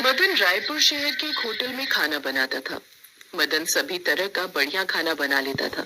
मदन रायपुर शहर के एक होटल में खाना बनाता था। मदन सभी तरह का बढ़िया खाना बना लेता था।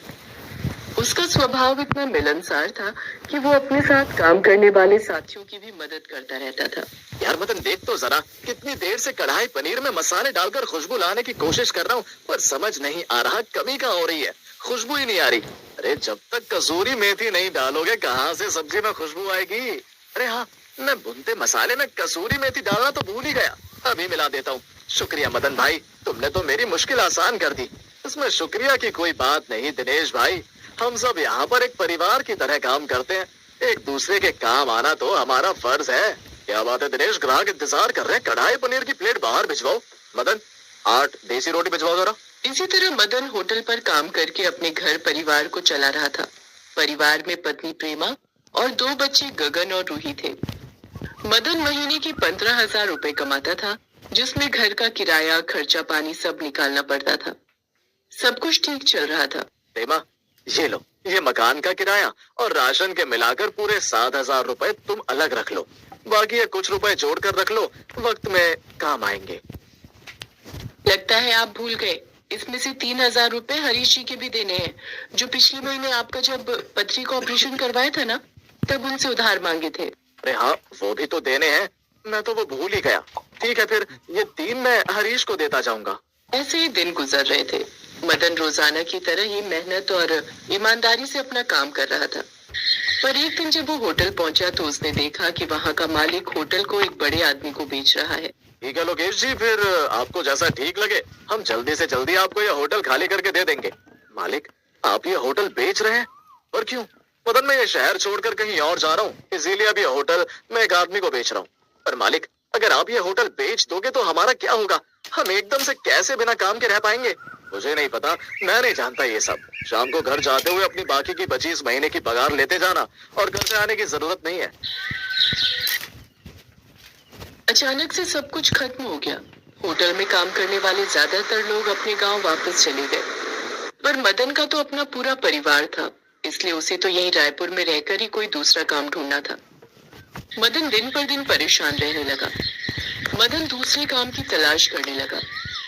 उसका स्वभाव इतना मिलनसार था कि वो अपने साथ काम करने वाले साथियों की भी मदद करता रहता था। यार मदन देख तो जरा, कितनी देर से कढ़ाई पनीर में मसाले डालकर खुशबू लाने की कोशिश कर रहा हूँ, पर समझ नहीं आ रहा कमी कहाँ हो रही है। खुशबू ही नहीं आ रही। अरे जब तक कसूरी मेथी नहीं डालोगे कहाँ से सब्जी में खुशबू आएगी। अरे हाँ, मैं भुनते मसाले में कसूरी मेथी डालना तो भूल ही गया। अभी मिला देता हूँ। शुक्रिया मदन भाई, तुमने तो मेरी मुश्किल आसान कर दी। इसमें शुक्रिया की कोई बात नहीं दिनेश भाई। हम सब यहाँ पर एक परिवार की तरह काम करते हैं। एक दूसरे के काम आना तो हमारा फर्ज है। क्या बात है दिनेश, ग्राहक इंतजार कर रहे हैं, कढ़ाई पनीर की प्लेट बाहर भिजवाओ। मदन 8 देसी रोटी भिजवाओ जरा। इसी तरह मदन होटल पर काम करके अपने घर परिवार को चला रहा था। परिवार में पत्नी प्रेमा और 2 बच्चे गगन और रूही थे। मदन महीने के 15,000 रुपए कमाता था, जिसमें घर का किराया, खर्चा पानी सब निकालना पड़ता था। सब कुछ ठीक चल रहा था। प्रेमा, ये लो, ये मकान का किराया और राशन के मिलाकर पूरे 7,000 रुपए तुम अलग रख लो। बाकी ये कुछ रुपए जोड़ कर रख लो, वक्त में काम आएंगे। लगता है आप भूल गए, इसमें से 3,000 रुपए हरीश जी के भी देने हैं, जो पिछले महीने आपका जब पथरी का ऑपरेशन करवाया था ना, तब उनसे उधार मांगे थे। अरे हाँ, वो भी तो देने हैं। मैं तो वो भूल ही गया। ठीक है, फिर ये 3 मैं हरीश को देता जाऊंगा। ऐसे ही दिन गुजर रहे थे। मदन रोजाना की तरह ही मेहनत और ईमानदारी से अपना काम कर रहा था। पर एक दिन जब वो होटल पहुंचा तो उसने देखा कि वहाँ का मालिक होटल को एक बड़े आदमी को बेच रहा है। ठीक है लोकेश जी, फिर आपको जैसा ठीक लगे हम जल्दी से जल्दी आपको यह होटल खाली करके दे देंगे। मालिक, आप ये होटल बेच रहे हैं? और क्यों? मदन, मैं ये शहर छोड़कर कहीं और जा रहा हूँ, इसीलिए अब ये होटल मैं एक आदमी को बेच रहा हूँ। पर मालिक, अगर आप ये होटल बेच दोगे तो हमारा क्या होगा? हम एकदम से कैसे बिना काम के रह पाएंगे? मुझे नहीं पता, मैं नहीं जानता ये सब। शाम को घर जाते हुए अपनी बाकी की बची इस महीने की पगार लेते जाना, और घर से आने की जरूरत नहीं है। अचानक से सब कुछ खत्म हो गया। होटल में काम करने वाले ज्यादातर लोग अपने गांव वापस चले गए। पर मदन का तो अपना पूरा परिवार था, इसलिए उसे तो यहीं रायपुर में रहकर ही कोई दूसरा काम ढूंढना था। मदन दिन पर दिन परेशान रहने लगा। मदन दूसरे काम की तलाश करने लगा।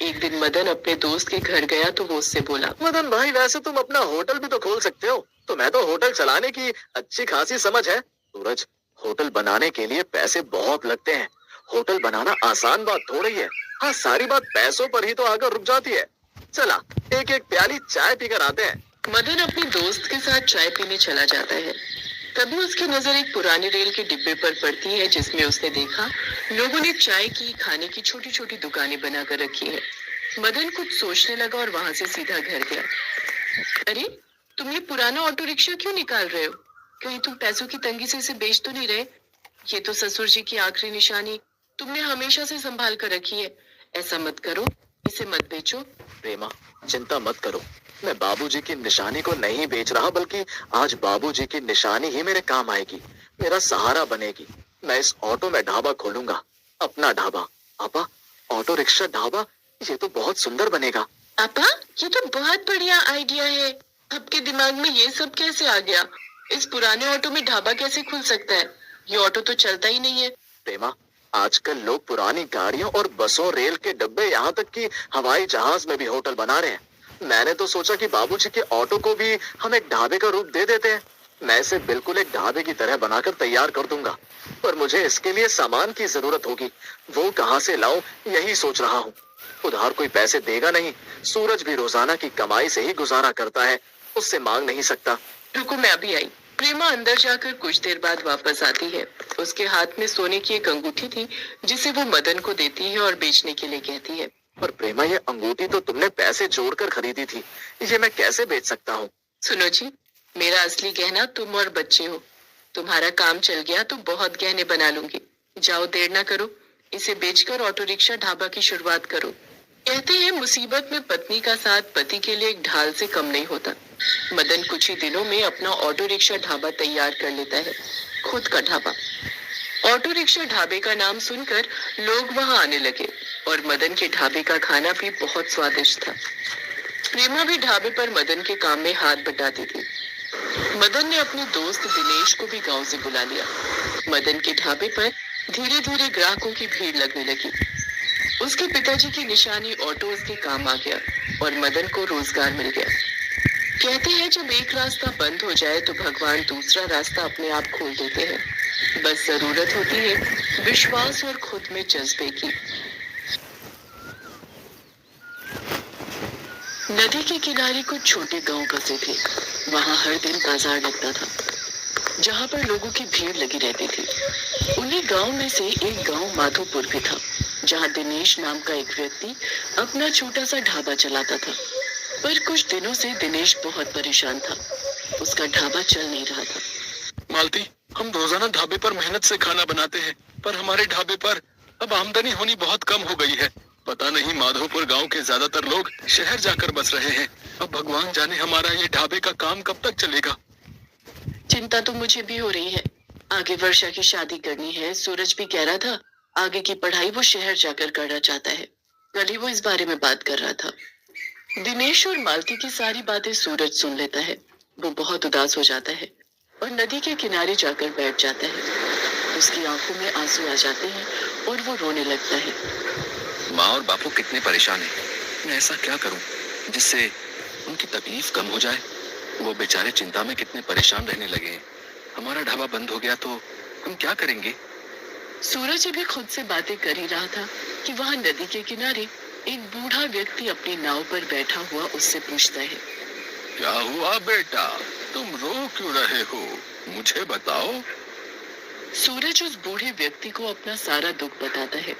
एक दिन मदन अपने दोस्त के घर गया तो वो उससे बोला, मदन भाई, वैसे तुम अपना होटल भी तो खोल सकते हो। तुम्हें तो होटल चलाने की अच्छी खासी समझ है। सूरज, होटल बनाने के लिए पैसे बहुत लगते हैं। होटल बनाना आसान बात थोड़ी है। हाँ, सारी बात पैसों पर ही तो आकर रुक जाती है। चला, एक एक प्याली चाय पीकर आते हैं। मदन अपने दोस्त के साथ चाय पीने चला जाता है। तभी उसकी नजर एक पुराने रेल के डिब्बे पर पड़ती है, जिसमें उसने देखा लोगों ने चाय की, खाने की छोटी छोटी दुकानें बनाकर रखी है। मदन कुछ सोचने लगा और वहां से सीधा घर गया। अरे, तुम ये पुराना ऑटो रिक्शा क्यों निकाल रहे हो? कहीं तुम पैसों की तंगी से इसे बेच तो नहीं रहे? ये तो ससुर जी की आखिरी निशानी तुमने हमेशा से संभाल कर रखी है। ऐसा मत करो, इसे मत बेचो। प्रेमा, चिंता मत करो। मैं बाबूजी की निशानी को नहीं बेच रहा, बल्कि आज बाबूजी की निशानी ही मेरे काम आएगी, मेरा सहारा बनेगी। मैं इस ऑटो में ढाबा खोलूंगा, अपना ढाबा। पापा, ऑटो रिक्शा ढाबा, ये तो बहुत सुंदर बनेगा। पापा, ये तो बहुत बढ़िया आइडिया है। आपके दिमाग में ये सब कैसे आ गया? इस पुराने ऑटो में ढाबा कैसे खुल सकता है? ये ऑटो तो चलता ही नहीं है। प्रेमा, आजकल लोग पुरानी गाड़ियों और बसों, रेल के डब्बे, यहाँ तक कि हवाई जहाज में भी होटल बना रहे हैं। मैंने तो सोचा कि बाबूजी के ऑटो को भी हम एक ढाबे का रूप दे देते हैं। मैं इसे बिल्कुल एक ढाबे की तरह बनाकर तैयार कर दूंगा, पर मुझे इसके लिए सामान की जरूरत होगी। वो कहाँ से लाऊं, यही सोच रहा हूँ। उधार कोई पैसे देगा नहीं। सूरज भी रोजाना की कमाई से ही गुजारा करता है, उससे मांग नहीं सकता। रुको, मैं अभी आई। प्रेमा अंदर जाकर कुछ देर बाद वापस आती है। उसके हाथ में सोने की एक अंगूठी थी, जिसे वो मदन को देती है और बेचने के लिए कहती है। पर प्रेमा, ये अंगूठी तो तुमने पैसे जोड़कर खरीदी थी, ये मैं कैसे बेच सकता हूँ? सुनो जी, मेरा असली गहना तुम और बच्चे हो। तुम्हारा काम चल गया तो बहुत गहने बना लूंगी। जाओ, देर ना करो, इसे बेचकर ऑटो रिक्शा ढाबा की शुरुआत करो। कहते हैं मुसीबत में पत्नी का साथ पति के लिए एक ढाल से कम नहीं होता। मदन कुछ ही दिनों में अपना ऑटो रिक्शा ढाबा तैयार कर लेता है, खुद का ढाबा। ऑटो रिक्शा ढाबे का नाम सुनकर लोग वहां आने लगे और मदन के ढाबे का खाना भी बहुत स्वादिष्ट था। प्रेमा भी ढाबे पर मदन के काम में हाथ बटाती थी। मदन ने अपने दोस्त दिनेश को भी गांव से बुला लिया। मदन के ढाबे पर धीरे धीरे ग्राहकों की भीड़ लगने लगी। उसके पिताजी की निशानी ऑटो उसके काम आ गया और मदन को रोजगार मिल गया। कहते हैं जब एक रास्ता बंद हो जाए तो भगवान दूसरा रास्ता अपने आप खोल देते हैं। बस जरूरत होती है विश्वास और खुद में जज्बे की। नदी के किनारे कुछ छोटे गांव बसे थे। वहां हर दिन बाजार लगता था, जहां पर लोगों की भीड़ लगी रहती थी। उन्हीं गांव में से एक गांव माधोपुर भी था, जहां दिनेश नाम का एक व्यक्ति अपना छोटा सा ढाबा चलाता था। पर कुछ दिनों से दिनेश बहुत परेशान था। उसका ढाबा चल नहीं रहा था। मालती, हम रोजाना ढाबे पर मेहनत से खाना बनाते हैं, पर हमारे ढाबे पर अब आमदनी होनी बहुत कम हो गई है। पता नहीं माधोपुर गांव के ज्यादातर लोग शहर जाकर बस रहे हैं। अब भगवान जाने हमारा ये ढाबे का काम कब तक चलेगा। चिंता तो मुझे भी हो रही है। आगे वर्षा की शादी करनी है। सूरज भी कह रहा था आगे की पढ़ाई वो शहर जाकर करना चाहता है। कल ही वो इस बारे में बात कर रहा था। दिनेश और मालती की सारी बातें सूरज सुन लेता है। वो बहुत उदास हो जाता है और नदी के किनारे जाकर बैठ जाता है। उसकी आंखों में आंसू आ जाते हैं और वो रोने लगता है। माँ और बापू कितने परेशान हैं। मैं ऐसा क्या करूं जिससे उनकी तकलीफ कम हो जाए। वो बेचारे चिंता में कितने परेशान रहने लगे हैं। हमारा ढाबा बंद हो गया तो हम क्या करेंगे। सूरज अभी खुद से बातें कर ही रहा था कि वहां नदी के किनारे एक बूढ़ा व्यक्ति अपनी नाव पर बैठा हुआ उससे पूछता है, क्या हुआ बेटा, तुम रो क्यों रहे हो, मुझे बताओ। सूरज उस बूढ़े व्यक्ति को अपना सारा दुख बताता है